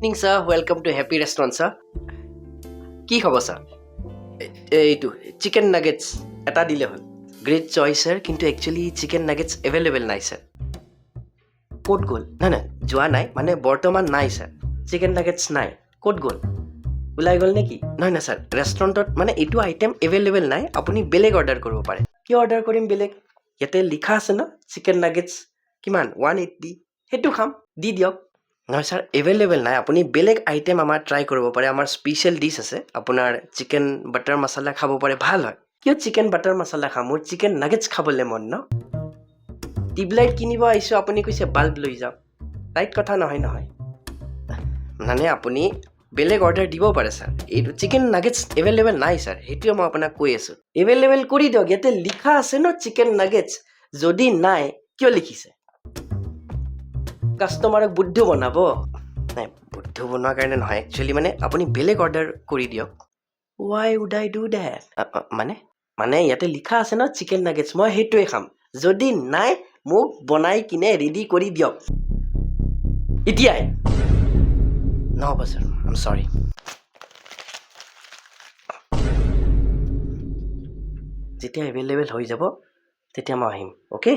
Evening sir, welcome to happy restaurant sir. কি খবৰ sir? এইটো চিকেন নাগেটস এটা দিলে হ'ল। গ্ৰেট চইচ স্যাৰ, কিন্তু একচুৱেলি চিকেন নাগেটস এভেইলেবল নাই স্যাৰ। ক'ত গ'ল? নাই যোৱা নাই, মানে বৰ্তমান নাই স্যার। চিকেন নাগেটস নাই। ক'ত গ'ল? ওলাই গ'ল নেকি? নহয় স্যার, ৰেষ্টুৰেণ্টত মানে এইটো আইটেম এভেইলেবল নাই। আপুনি বেলেগ অৰ্ডাৰ কৰিব পাৰে। কি অৰ্ডাৰ কৰিম বেলেগ? ইয়াতে লিখা আছে ন চিকেন নাগেটস কিমান 180, সেইটো খাম। দি দিয়ক। নহয় ছাৰ, এভেইলেবল নাই। আপুনি বেলেগ আইটেম আমাৰ ট্ৰাই কৰিব পাৰে। আমাৰ স্পেচিয়েল ডিছ আছে। আপোনাৰ চিকেন বাটাৰ মছলা খাব পাৰে, ভাল হয়। কিয় চিকেন বাটাৰ মছলা খাম? মোৰ চিকেন নাগেটছ খাবলৈ মন ন। টিউবলাইট কিনিব আহিছোঁ, আপুনি কৈছে বাল্ব লৈ যাওক। ৰাইট কথা নহয়। মানে আপুনি বেলেগ অৰ্ডাৰ দিব পাৰে ছাৰ। এইটো চিকেন নাগেটছ এভেইলেবল নাই ছাৰ, সেইটোৱে মই আপোনাক কৈ আছোঁ। এভেইলেবল কৰি দিয়ক। ইয়াতে লিখা আছে ন চিকেন নাগেটছ। যদি নাই, কিয় লিখিছে? কাষ্টমাৰক বুদ্ধ বনাব? নাই, বুদ্ধ বনোৱাৰ কাৰণে নহয়। একচুৱেলি মানে আপুনি বেলেগ অৰ্ডাৰ কৰি দিয়ক। Why would I do that? মানে ইয়াতে লিখা আছে ন চিকেন নাগেটছ, মই সেইটোৱে খাম। যদি নাই, মোক বনাই কিনে ৰেডি কৰি দিয়ক এতিয়াই। নহ'ব ছাৰ, আই এম চৰি। যেতিয়া এভেইলেবল হৈ যাব তেতিয়া মই আহিম, অ'কে।